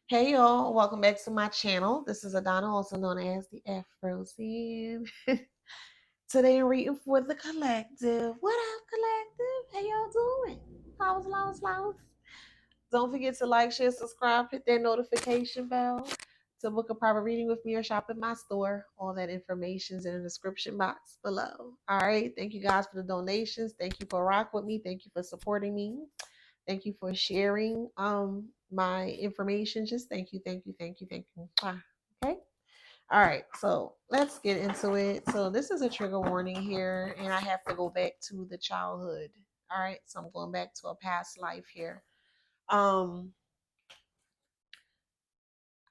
Hey y'all, welcome back to my channel. This is Adana, also known as TheAfrozen. Today I'm reading for the collective. What up, collective? How y'all doing? How's? Don't forget to like, share, subscribe, hit that notification bell to book a private reading with me or shop in my store. All that information's in the description box below. All right. Thank you guys for the donations. Thank you for rock with me. Thank you for supporting me. Thank you for sharing my information. Just thank you. Okay. All right, so let's get into it. So this is a trigger warning here, and I have to go back to the childhood. All right, so I'm going back to a past life here. Um,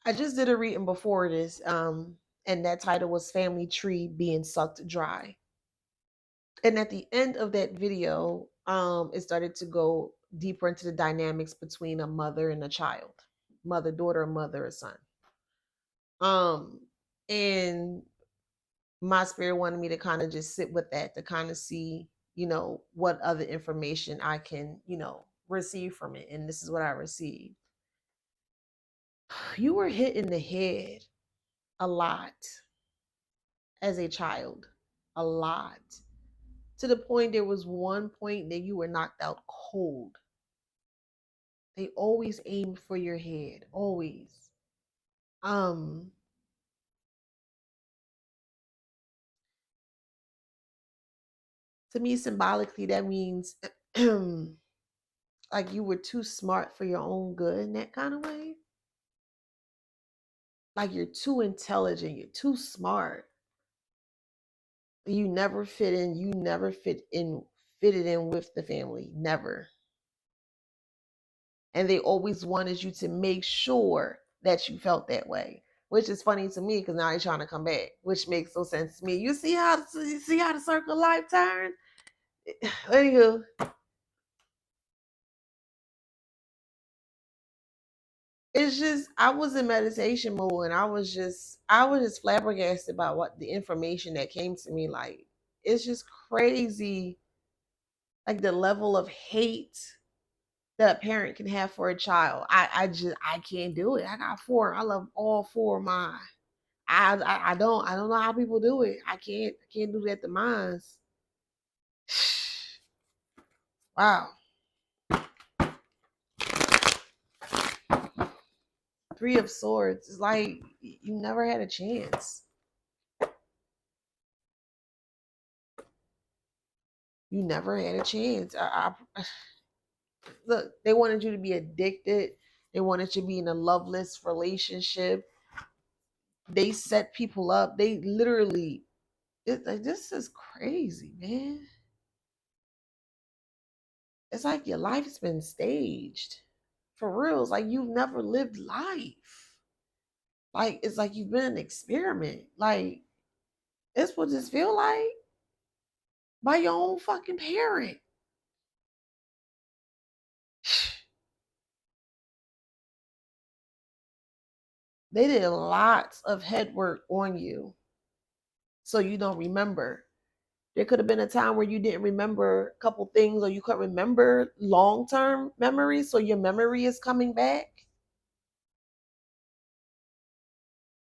I just did a reading before this, and that title was "Family Tree Being Sucked Dry." And at the end of that video, it started to go deeper into the dynamics between a mother and a child, mother daughter, mother son. And my spirit wanted me to kind of just sit with that to kind of see, what other information I can, receive from it. And this is what I received. You were hit in the head a lot as a child, a lot, to the point there was one point that you were knocked out cold. They always aimed for your head, always. Um, to me, symbolically, that means like you were too smart for your own good in that kind of way. Like you're too intelligent, you're too smart. You never fit in, fitted in with the family, never. And they always wanted you to make sure that you felt that way, which is funny to me because now you're trying to come back, which makes no sense to me. You see how the circle of life turns. Anywho, it's just I was in meditation mode and I was just flabbergasted by what the information that came to me. Like it's just crazy, like the level of hate that a parent can have for a child. I can't do it. I got four. I love all four of mine. I don't know how people do it. I can't do that to mine. Wow. Three of Swords. It's like you never had a chance. You never had a chance. Look, they wanted you to be addicted. They wanted you to be in a loveless relationship. They set people up. They literally, like, this is crazy, man. It's like your life's been staged. For real. It's like you've never lived life. Like, it's like you've been an experiment. Like, this what this feel like by your own fucking parent. They did lots of head work on you so you don't remember. There could have been a time where you didn't remember a couple things or you couldn't remember long-term memories, so your memory is coming back.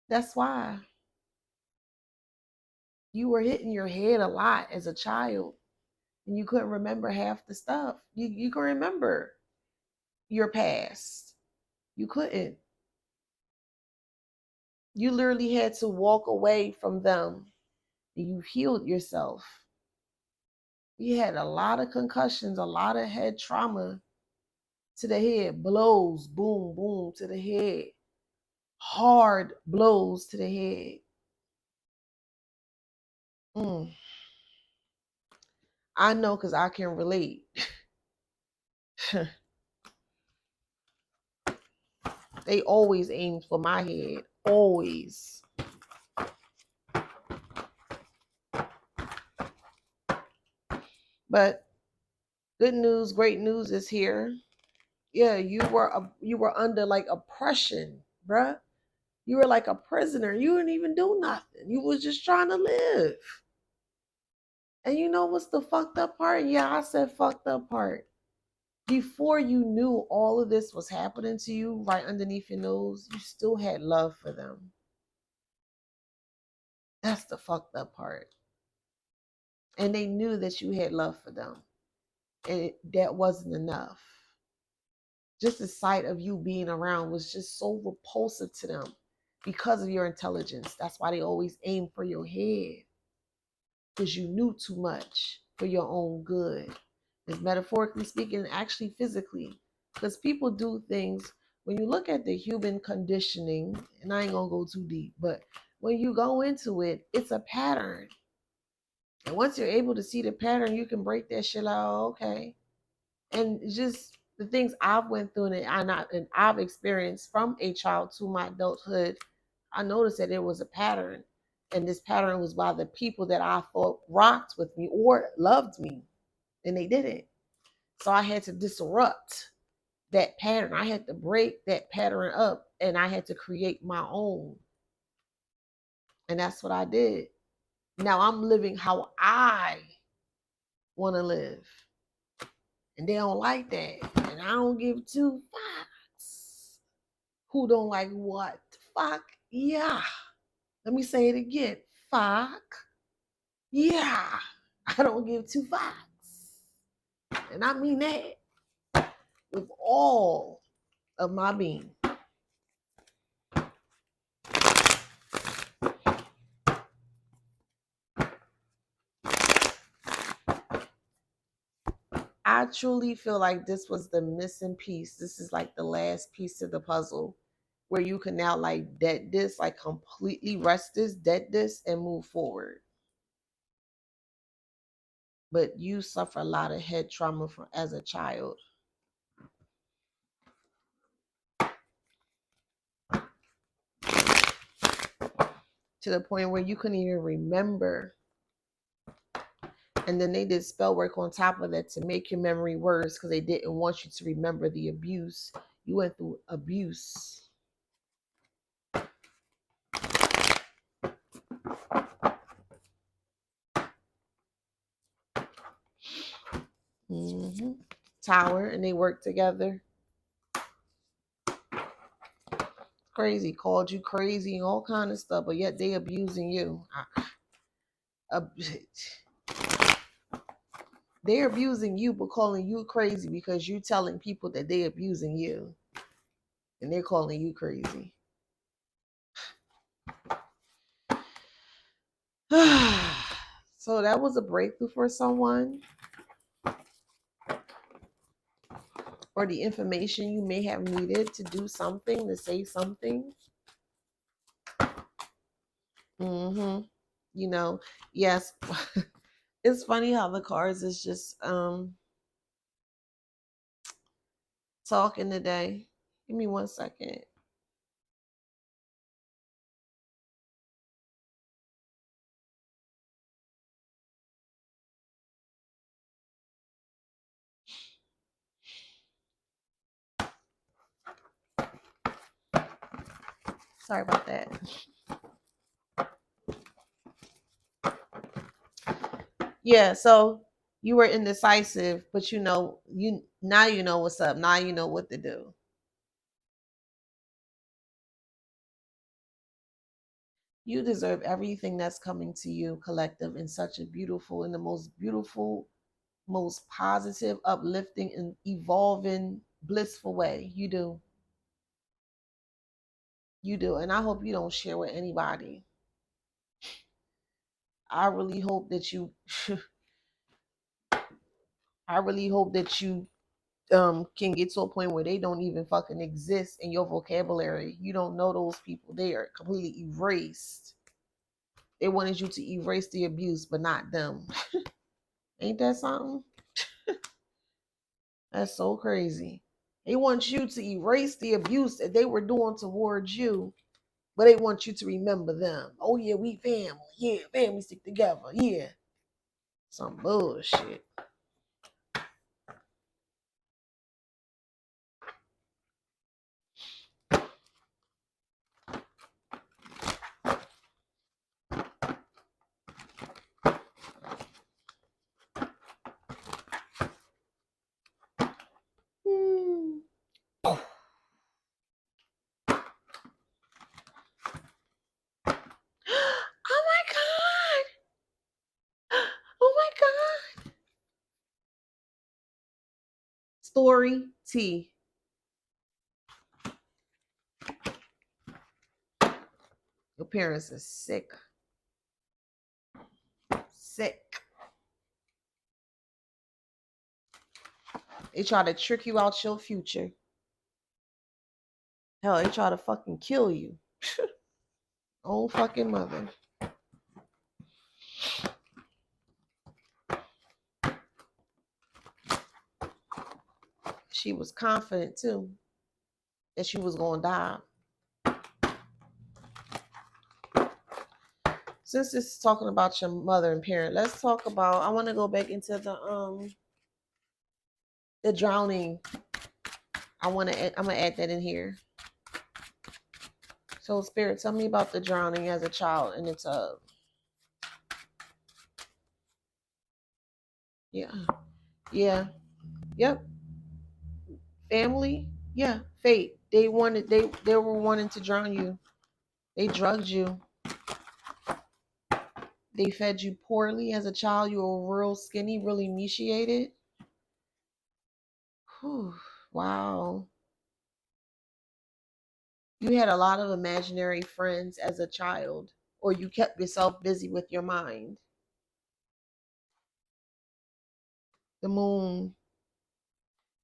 That's why you were hitting your head a lot as a child and you couldn't remember half the stuff. You can remember your past. You couldn't. You literally had to walk away from them. You healed yourself. You had a lot of concussions, a lot of head trauma to the head, blows, boom, boom to the head, hard blows to the head. Mm. I know because I can relate. They always aimed for my head, always. But good news, great news is here. Yeah, you were under like oppression, bruh. You were like a prisoner. You didn't even do nothing. You was just trying to live. And you know what's the fucked up part? Yeah, I said fucked up part. before you knew all of this was happening to you right underneath your nose, you still had love for them. That's the fucked up part. And they knew that you had love for them. And that wasn't enough. Just the sight of you being around was just so repulsive to them because of your intelligence. That's why they always aim for your head, because you knew too much for your own good. It's metaphorically speaking, actually physically, because people do things. When you look at the human conditioning, and I ain't gonna go too deep, but when you go into it, it's a pattern. And once you're able to see the pattern, you can break that shit out. Okay. And just the things I've went through and I've experienced from a child to my adulthood, I noticed that there was a pattern. And this pattern was by the people that I thought rocked with me or loved me. And they didn't. So I had to disrupt that pattern. I had to break that pattern up and I had to create my own. And that's what I did. Now I'm living how I want to live. And they don't like that. And I don't give two fucks. Who don't like what? Fuck yeah. Let me say it again. Fuck yeah. I don't give two fucks. And I mean that with all of my being. I truly feel like this was the missing piece. This is like the last piece of the puzzle where you can now like dead this, like completely rest this, dead this, and move forward. But you suffer a lot of head trauma from as a child. To the point where you couldn't even remember. And then they did spell work on top of that to make your memory worse because they didn't want you to remember the abuse. You went through abuse. Mm-hmm. Tower, and they worked together. Crazy, called you crazy and all kind of stuff, but yet they abusing you. They're abusing you, but calling you crazy because you're telling people that they're abusing you, and they're calling you crazy. So that was a breakthrough for someone, or the information you may have needed to do something, to say something. Mm-hmm. You know, yes. It's funny how the cards is just talking today. Give me 1 second. Sorry about that. Yeah, so you were indecisive, but you know what's up. Now you know what to do. You deserve everything that's coming to you, collective, in such a beautiful, in the most beautiful, most positive, uplifting, and evolving, blissful way. You do. You do. And I hope you don't share with anybody. I really hope that you I really hope that you can get to a point where they don't even fucking exist in your vocabulary. You don't know those people. They are completely erased. They wanted you to erase the abuse, but not them. Ain't that something? That's so crazy. They want you to erase the abuse that they were doing towards you, but they want you to remember them. Oh yeah, we family. Yeah, family stick together. Yeah. Some bullshit. T. Your parents are sick. Sick. They try to trick you out your future. Hell, they try to fucking kill you. Own fucking mother. She was confident too that she was gonna die. Since this is talking about your mother and parent, let's talk about. I want to go back into the drowning. I'm gonna add that in here. So, Spirit, tell me about the drowning as a child in the tub. Yeah. Yeah. Yep. Family. Yeah. Fate. They were wanting to drown you. They drugged you. They fed you poorly as a child. You were real skinny, really emaciated. Whew. Wow. You had a lot of imaginary friends as a child, or you kept yourself busy with your mind. The moon.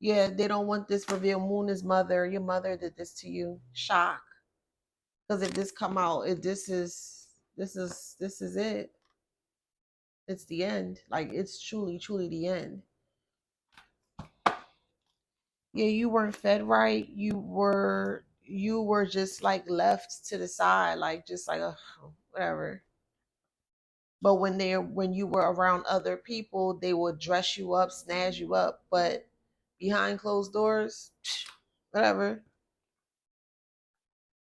Yeah, they don't want this reveal. Moon is mother. Your mother did this to you. Shock. Because if this come out, if this is it. It's the end. Like it's truly, truly the end. Yeah, you weren't fed right. You were just like left to the side, like just like whatever. But when you were around other people, they would dress you up, snazz you up. But behind closed doors, whatever.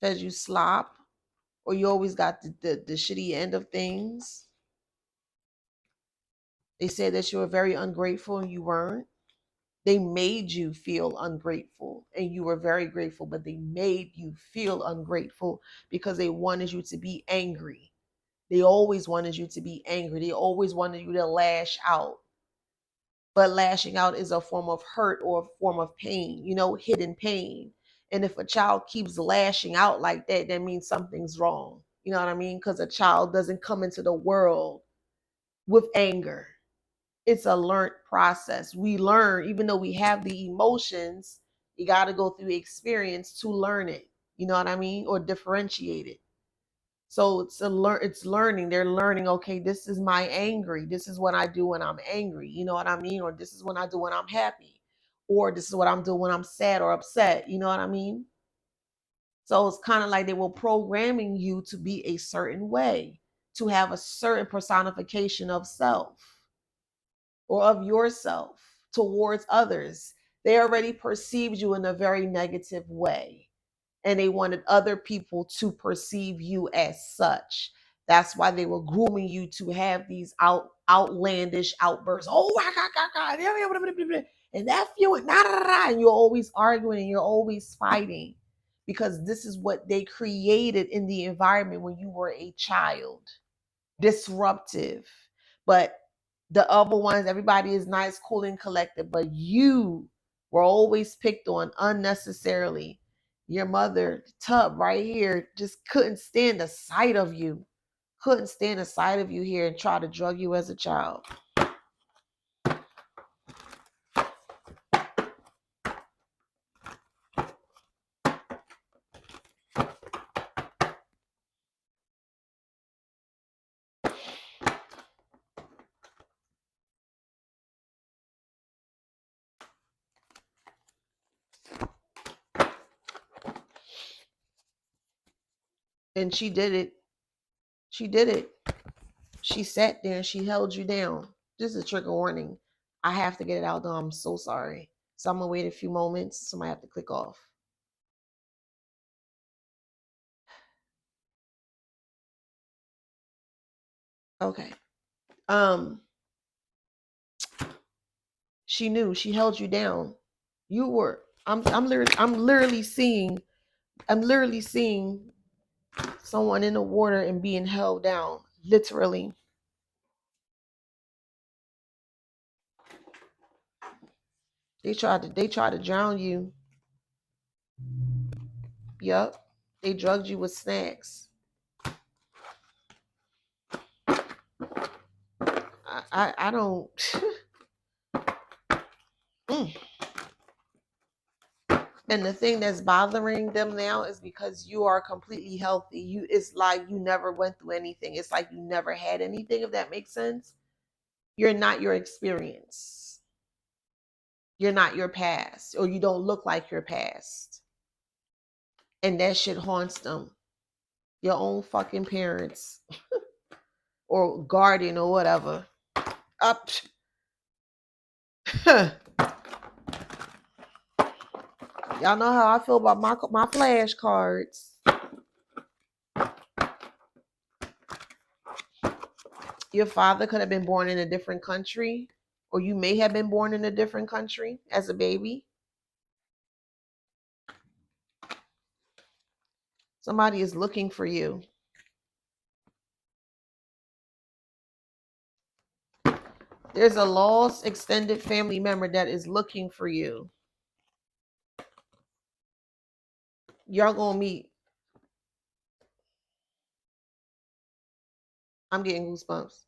Fed you slop, or you always got the shitty end of things. They said that you were very ungrateful and you weren't. They made you feel ungrateful and you were very grateful, but they made you feel ungrateful because they wanted you to be angry. They always wanted you to be angry. They always wanted you to lash out. But lashing out is a form of hurt or a form of pain, hidden pain. And if a child keeps lashing out like that, that means something's wrong. You know what I mean? Because a child doesn't come into the world with anger. It's a learned process. We learn, even though we have the emotions, you got to go through experience to learn it. You know what I mean? Or differentiate it. So it's learning. They're learning, okay, this is my angry. This is what I do when I'm angry. You know what I mean? Or this is what I do when I'm happy. Or this is what I'm doing when I'm sad or upset. You know what I mean? So it's kind of like they were programming you to be a certain way, to have a certain personification of self or of yourself towards others. They already perceived you in a very negative way, and they wanted other people to perceive you as such. That's why they were grooming you to have these outlandish outbursts. Oh, and that feeling, and you're always arguing and you're always fighting because this is what they created in the environment when you were a child. Disruptive. But the other ones, everybody is nice, cool, and collected, but you were always picked on unnecessarily. Your mother, Tub, right here, just couldn't stand the sight of you. Couldn't stand the sight of you here and try to drug you as a child. And she did it. She did it. She sat there and she held you down. This is a trigger warning. I have to get it out though. I'm so sorry. So I'm gonna wait a few moments. Somebody have to click off. Okay. Um, she knew. She held you down. You were. I'm literally seeing someone in the water and being held down. Literally. They tried to drown you. Yup. They drugged you with snacks. I don't. Mm. And the thing that's bothering them now is because you are completely healthy. It's like you never went through anything. It's like you never had anything, if that makes sense. You're not your experience. You're not your past, or you don't look like your past. And that shit haunts them. Your own fucking parents or guardian or whatever. Up. Y'all know how I feel about my flashcards. Your father could have been born in a different country, or you may have been born in a different country as a baby. Somebody is looking for you. There's a lost extended family member that is looking for you. Y'all gonna meet. I'm getting goosebumps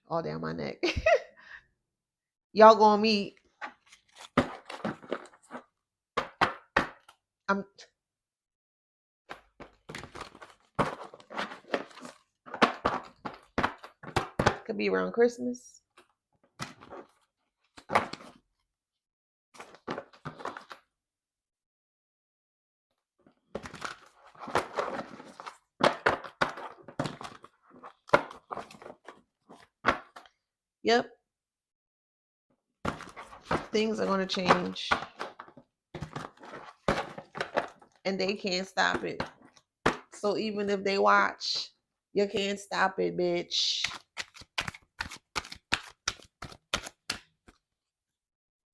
all down my neck. Y'all gonna meet. I'm could be around Christmas. Yep. Things are gonna change. And they can't stop it. So even if they watch, you can't stop it, bitch.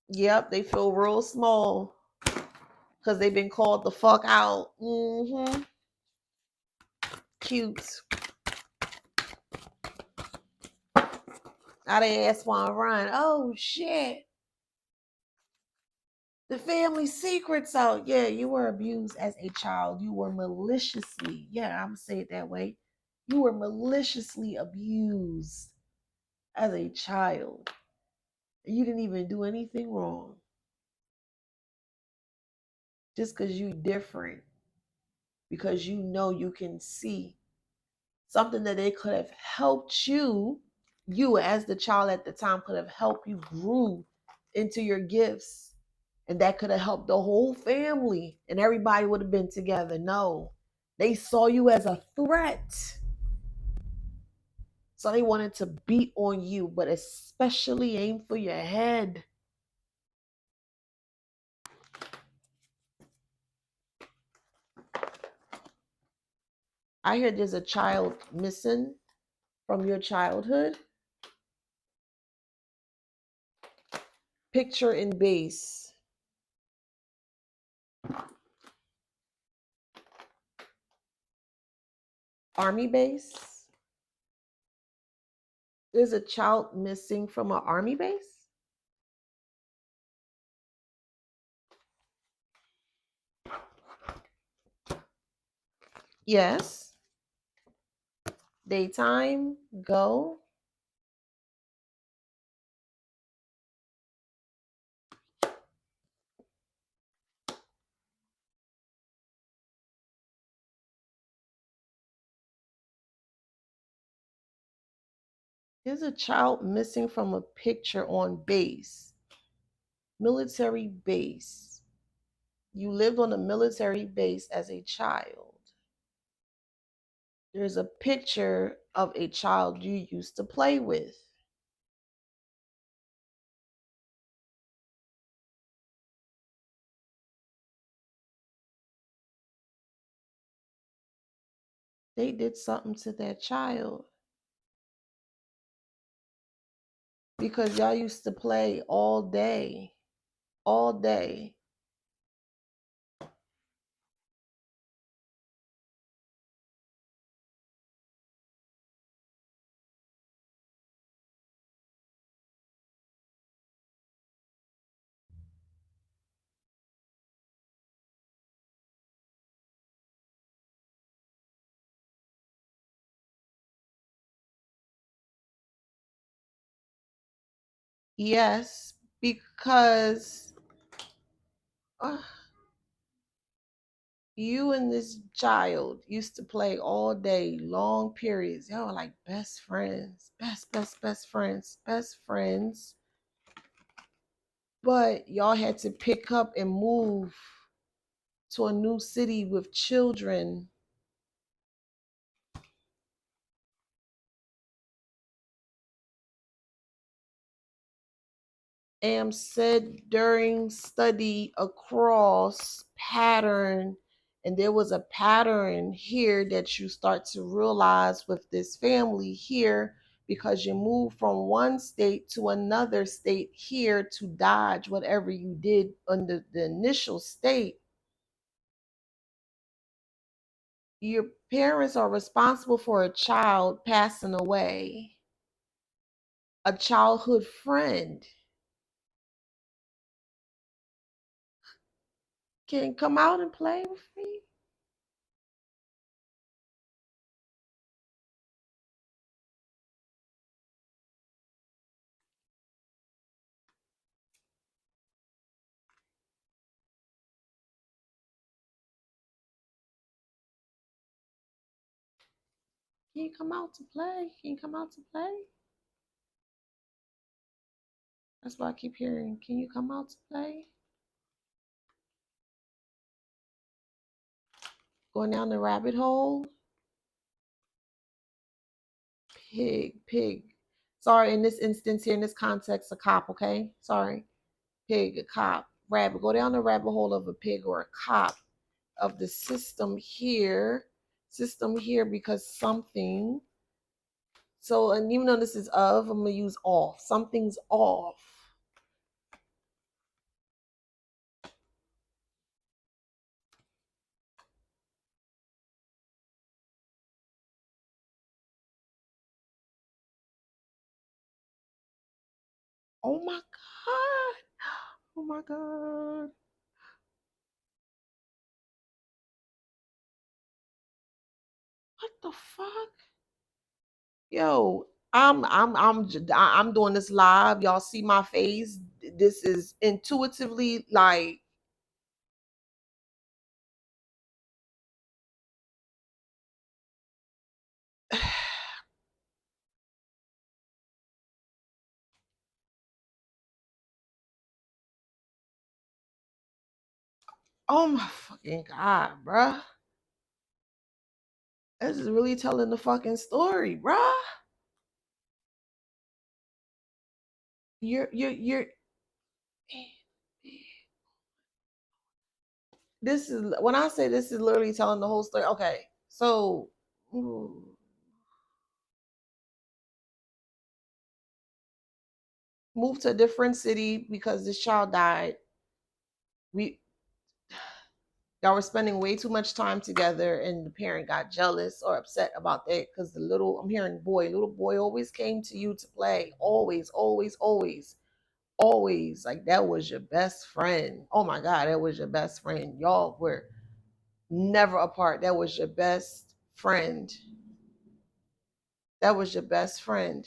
Yep, they feel real small because they've been called the fuck out. Mm-hmm. Cute. Now they ass want to run. Oh shit. The family secret's out. Yeah, you were abused as a child. You were maliciously, yeah, I'm gonna say it that way. You were maliciously abused as a child. You didn't even do anything wrong. Just because you different. Because you know you can see something that they could have helped you as the child at the time could have helped you grew into your gifts, and that could have helped the whole family and everybody would have been together. No, they saw you as a threat, so they wanted to beat on you, but especially aim for your head. I hear there's a child missing from your childhood. Picture in base. Army base. There's a child missing from an army base. Yes. Daytime, go. There's a child missing from a picture on base. Military base. You lived on a military base as a child. There's a picture of a child you used to play with. They did something to that child because y'all used to play all day. All day. Yes, because uh, you and this child used to play all day, long periods. Y'all were like best friends, best friends, best friends. But y'all had to pick up and move to a new city with children. Am said during study across pattern, and there was a pattern here that you start to realize with this family here, because you move from one state to another state here to dodge whatever you did under the initial state. Your parents are responsible for a child passing away, a childhood friend. Can come out and play with me? Can you come out to play? Can you come out to play? That's what I keep hearing. Can you come out to play? Going down the rabbit hole? Pig. Sorry, in this instance here, in this context, a cop, okay? Sorry. Pig, a cop, rabbit. Go down the rabbit hole of a pig or a cop of the system here. System here because something. So, and even though this is of, I'm going to use off. Something's off. Oh my God. Oh my God. What the fuck? Yo, I'm doing this live. Y'all see my face. This is intuitively like, oh my fucking God, bruh. This is really telling the fucking story, bruh. You're this is when I say this is literally telling the whole story. Okay, so moved to a different city because this child died. We Y'all were spending way too much time together, and the parent got jealous or upset about that because I'm hearing little boy always came to you to play. Always, always, always, always. Like that was your best friend. Oh my God, that was your best friend. Y'all were never apart. That was your best friend. That was your best friend.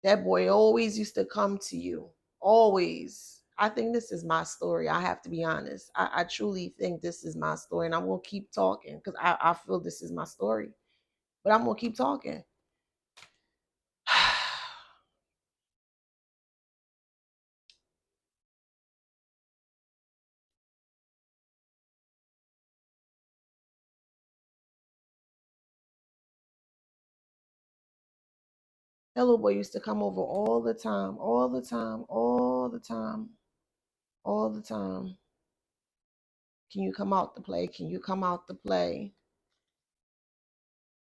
That boy always used to come to you. Always. I think this is my story. I have to be honest. I truly think this is my story. And I'm going to keep talking because I feel this is my story. But I'm going to keep talking. That little boy used to come over all the time, all the time, all the time, all the time. Can you come out to play? Can you come out to play?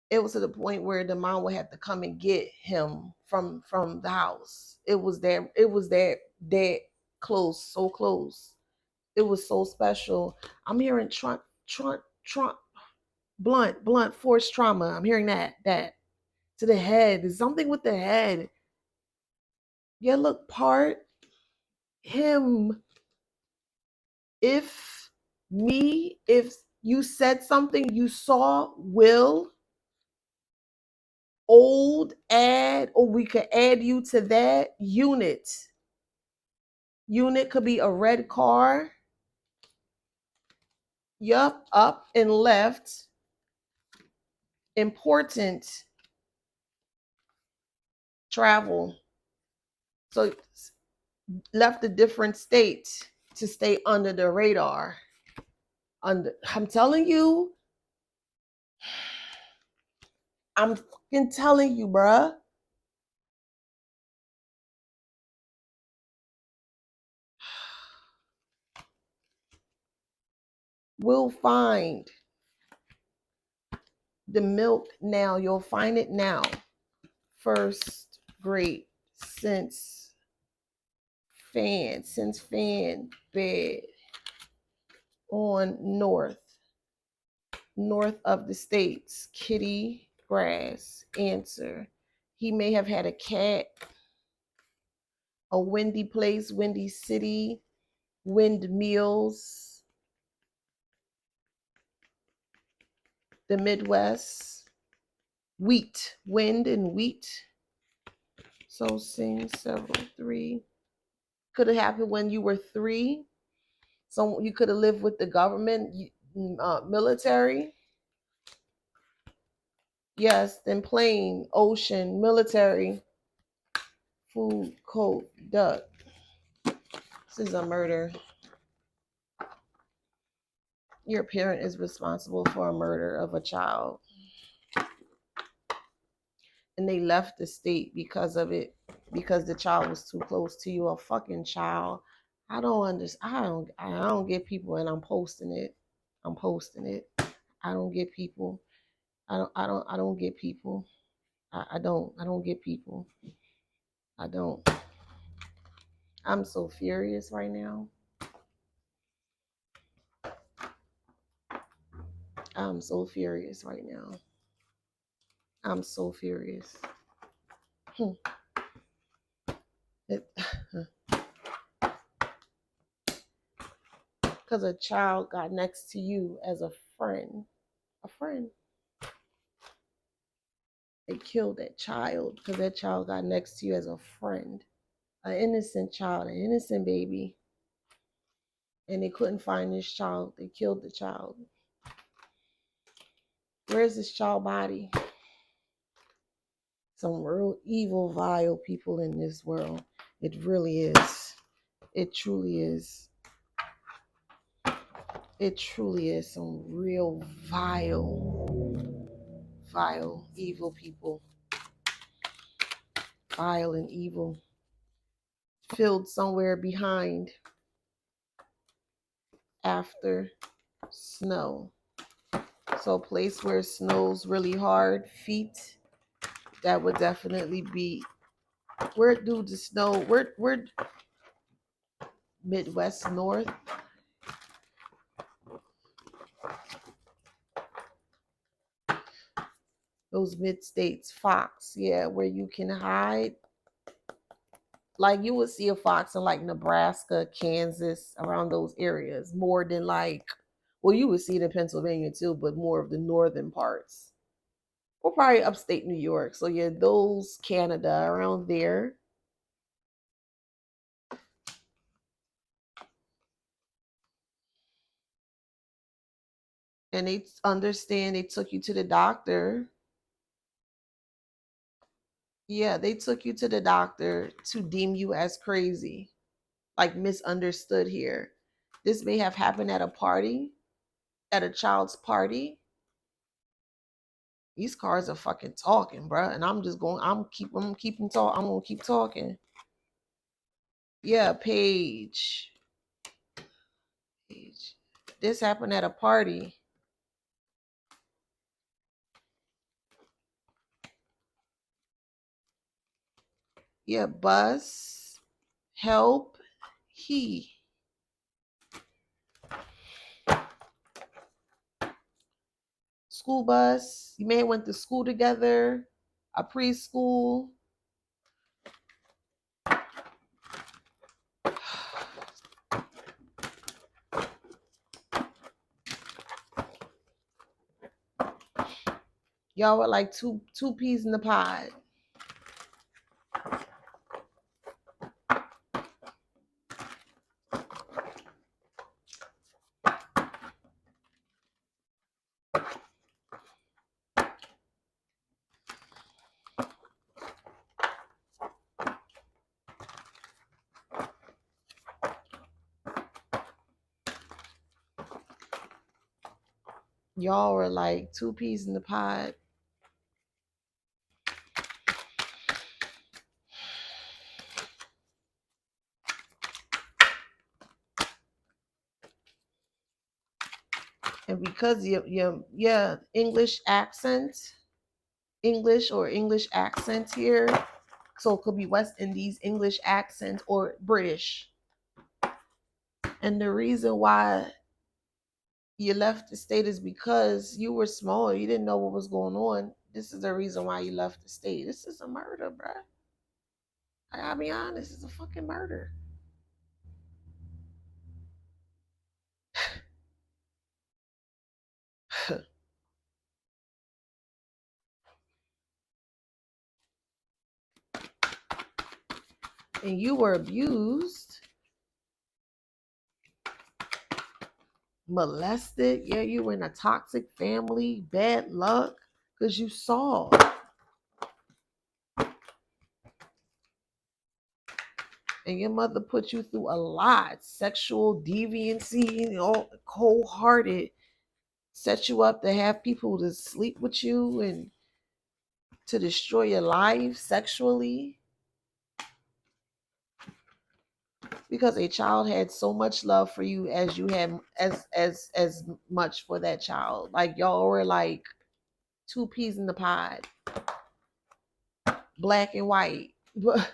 It was to the point where the mom would have to come and get him from the house. It was that close, so close. It was so special. I'm hearing Trump, blunt, force trauma. I'm hearing that to the head. There's something with the head. Yeah, look, part him. If if you said something you saw Will, old add, or we could add you to that unit. Unit could be a red car. Yup, up and left. Important travel. So left a different state to stay under the radar. I'm telling you, I'm fucking telling you, bruh. We'll find the milk now. You'll find it now. First grade since fan bed on north of the states. Kitty grass. Answer. He may have had a cat, a windy place, windy city, windmills, the Midwest, wheat, wind and wheat. So sing several, 3. Could have happened when you were 3. So you could have lived with the government, military. Yes, then plane, ocean, military, food, coat, duck. This is a murder. Your parent is responsible for a murder of a child. And they left the state because of it, because the child was too close to you. A fucking child. I don't understand. I don't get people, and I'm posting it. I don't get people. I don't get people. I don't get people. I don't. I'm so furious right now. I'm so furious right now. I'm so furious. Because a child got next to you as a friend. A friend. They killed that child because that child got next to you as a friend. An innocent child, an innocent baby. And they couldn't find this child. They killed the child. Where's this child body? Some real evil, vile people in this world. It really is. It truly is. It truly is some real vile, evil people. Vile and evil. Filled somewhere behind after snow. So a place where it snows really hard, feet, that would definitely be, where do the snow, where Midwest, North? Those mid-states, fox, yeah, where you can hide. Like you would see a fox in like Nebraska, Kansas, around those areas, more than like, well, you would see it in Pennsylvania too, but more of the northern parts. Or probably upstate New York. So yeah, those Canada around there. And they understand, they took you to the doctor. Yeah, they took you to the doctor to deem you as crazy, like misunderstood here. This may have happened at a party, at a child's party. These cards are fucking talking, bro. And I'm just going, I'm keeping talk. I'm gonna keep talking. Yeah, Page. Page. This happened at a party. Yeah, bus, help, he. School bus. You may have went to school together, a preschool. Y'all were like two peas in the pod. Y'all were like two peas in the pod. And because your English accent, English or English accent here, so it could be West Indies English accent or British. And the reason why you left the state is because you were small. You didn't know what was going on. This is the reason why you left the state. This is a murder, bruh. I gotta be honest. It's a fucking murder. And you were abused, molested. Yeah, you were in a toxic family, bad luck, because you saw. And your mother put you through a lot. Sexual deviancy, you know, cold hearted, set you up to have people to sleep with you and to destroy your life sexually. Because a child had so much love for you as you had as much for that child. Like y'all were like two peas in the pod, black and white. But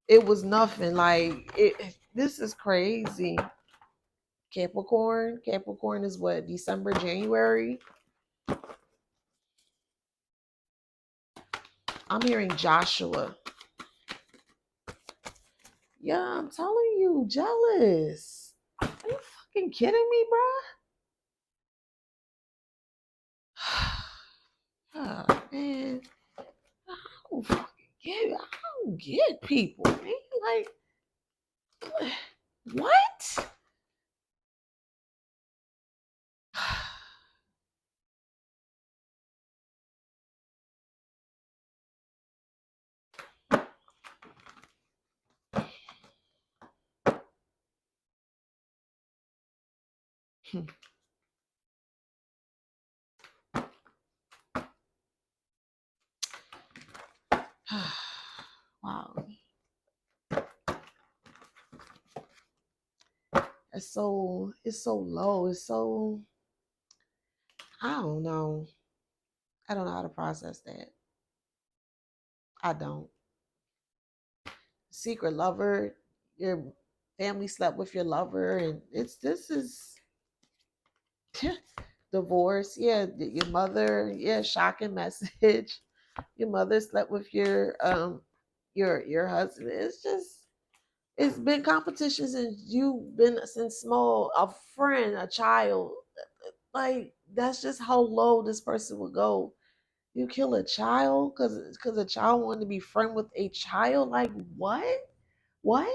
it was nothing. Like it. This is crazy. Capricorn. Capricorn is what, December, January. I'm hearing Joshua. Yeah, I'm telling you, jealous. Are you fucking kidding me, bruh? Oh, man. I don't fucking get it. I don't get people, man. Like, what? Wow. It's so low. It's so, I don't know. I don't know how to process that. I don't. Secret lover, your family slept with your lover, and this is divorce. Yeah, your mother, yeah, shocking message. Your mother slept with your husband. It's just, it's been competition since you've been, since small, a friend, a child. Like that's just how low this person would go. You kill a child because a child wanted to be friend with a child. Like what? What?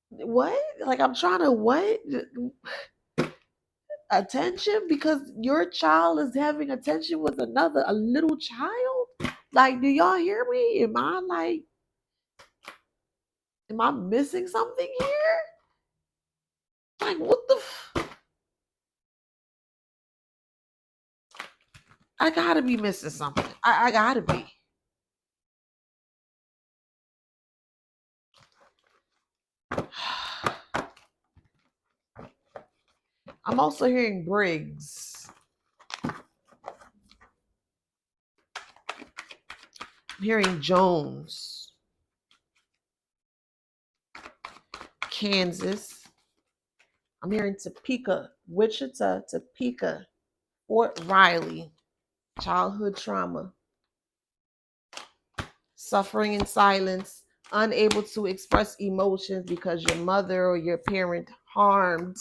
What? Like I'm trying to what? Attention because your child is having attention with a little child. Like, do y'all hear me? Am I missing something here? Like, what the? I gotta be missing something. I gotta be. I'm also hearing Briggs. I'm hearing Jones, Kansas. I'm hearing Topeka, Wichita, Topeka, Fort Riley, childhood trauma, suffering in silence, unable to express emotions because your mother or your parent harmed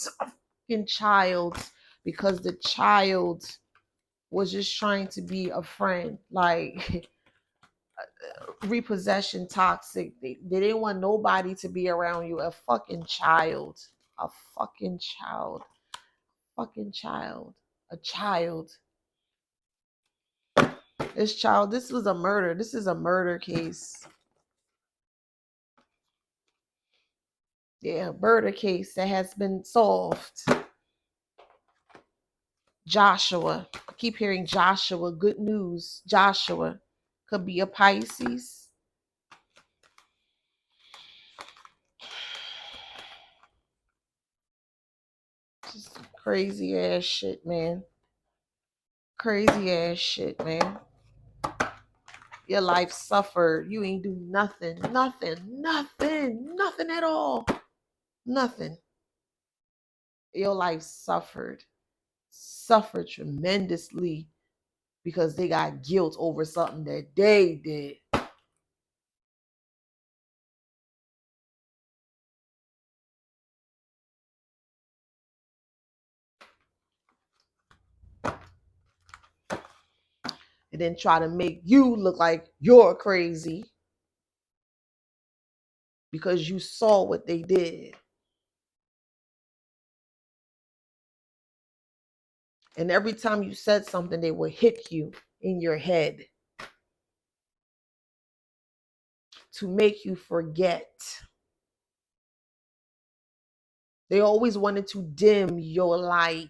a child because the child was just trying to be a friend. Like repossession, toxic. They didn't want nobody to be around you. A fucking child. A fucking child. Fucking child. A child. This was a murder. This is a murder case. Yeah, murder case that has been solved. Joshua. I keep hearing Joshua. Good news. Joshua could be a Pisces. Just crazy ass shit, man. Crazy ass shit, man. Your life suffered. You ain't do nothing. Nothing at all. Nothing. Your life suffered. Suffered tremendously because they got guilt over something that they did. And then try to make you look like you're crazy because you saw what they did. And every time you said something, they would hit you in your head to make you forget. They always wanted to dim your light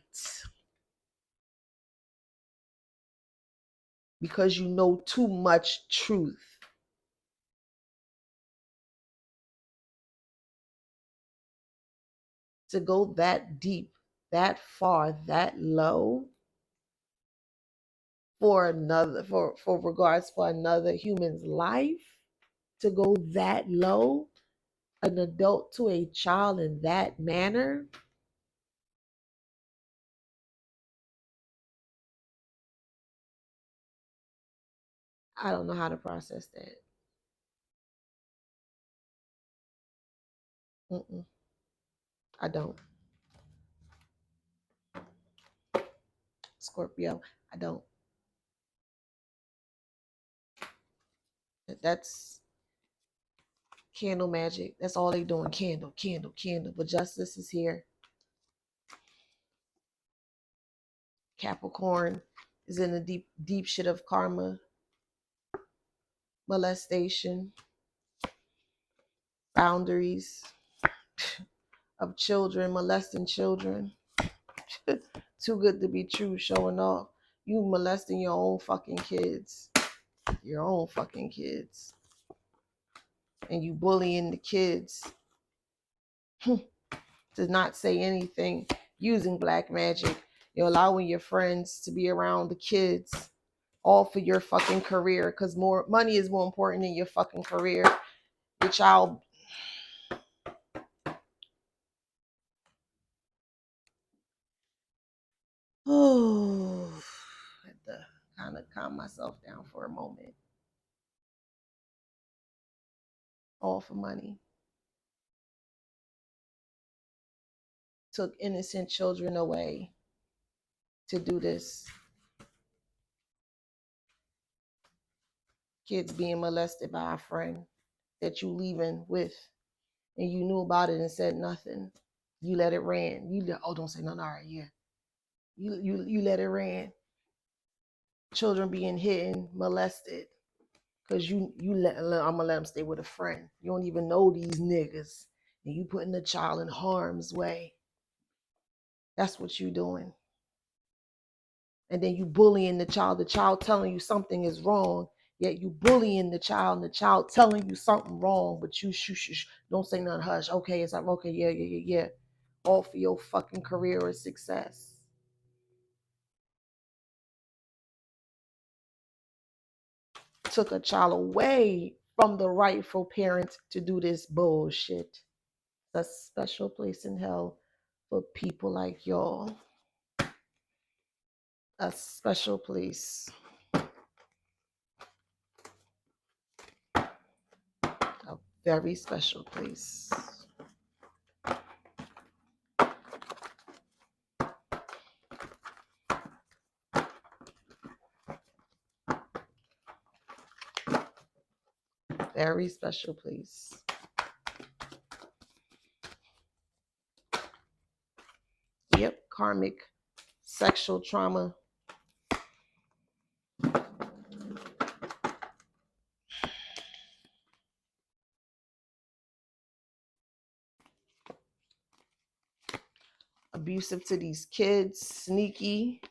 because you know too much truth. To go that deep, that far, that low for regards for another human's life, to go that low, an adult to a child in that manner. I don't know how to process that. Mm-mm, I don't. Scorpio, I don't. That's candle magic. That's all they doing. Candle, candle, candle. But justice is here. Capricorn is in the deep, deep shit of karma, molestation, boundaries of children, molesting children. Too good to be true, showing off. You molesting your own fucking kids. Your own fucking kids. And you bullying the kids to not say anything using black magic. You're allowing your friends to be around the kids all for your fucking career because more money is more important than your fucking career. Your child. Oh, I had to kind of calm myself down for a moment. All for money. Took innocent children away to do this. Kids being molested by a friend that you leaving with, and you knew about it and said nothing. You let it ran. Don't say nothing. All right, yeah. You let it ran. Children being hidden, molested, cause I'm gonna let them stay with a friend. You don't even know these niggas, and you putting the child in harm's way. That's what you doing. And then you bullying the child telling you something is wrong, yet you bullying the child, and the child telling you something wrong, but you shh, don't say nothing, hush. Okay, it's like, okay, yeah. All for your fucking career or success. Took a child away from the rightful parent to do this bullshit. A special place in hell for people like y'all. A special place. A very special place. Very special place. Yep, karmic sexual trauma. Abusive to these kids, sneaky,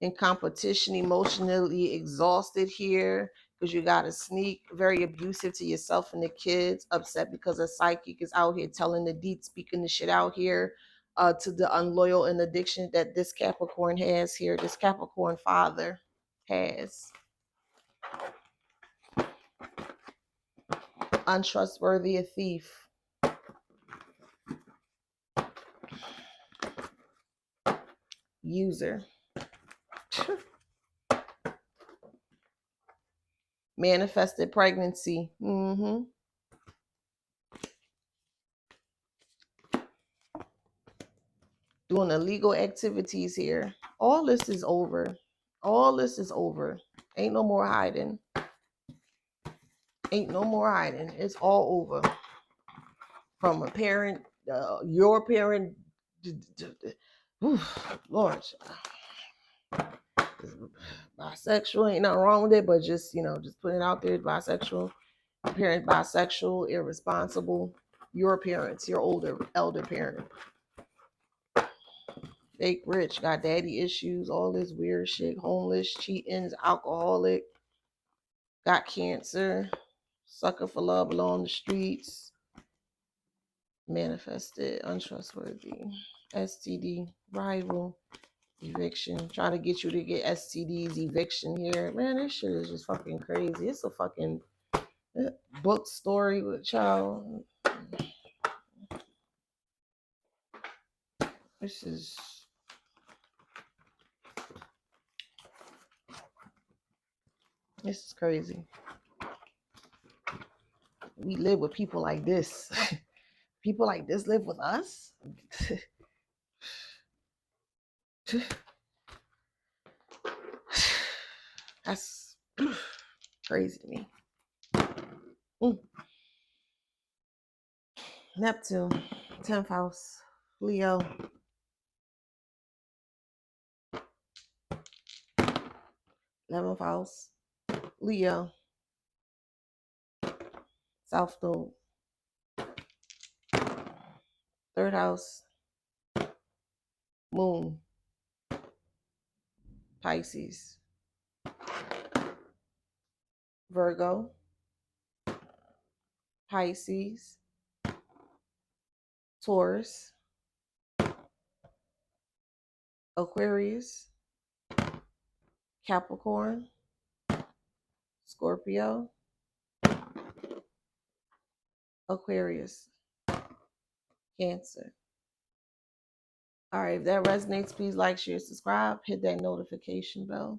in competition, emotionally exhausted here because you got to sneak, very abusive to yourself and the kids, upset because a psychic is out here telling the deed, speaking the shit out here to the unloyal and addiction that this Capricorn has here, this Capricorn father has. Untrustworthy, a thief. User. Manifested pregnancy. Doing illegal activities here. All this is over. All this is over. Ain't no more hiding. Ain't no more hiding. It's all over. From a parent, your parent, Lord, bisexual, ain't nothing wrong with it, but just, just putting it out there, bisexual, parent bisexual, irresponsible, your parents, your elder parent, fake rich, got daddy issues, all this weird shit, homeless, cheating, alcoholic, got cancer, sucker for love along the streets, manifested, untrustworthy, STD, rival, eviction, trying to get you to get STDs, eviction here. Man, this shit is just fucking crazy. It's a fucking book story with child. This is crazy. We live with people like this. People like this live with us. That's crazy to me. Neptune, 10th house, Leo. 11th house, Leo. South Node. 3rd house, Moon. Pisces. Virgo. Pisces. Taurus. Aquarius. Capricorn. Scorpio. Aquarius. Cancer. All right, if that resonates, please like, share, subscribe, hit that notification bell.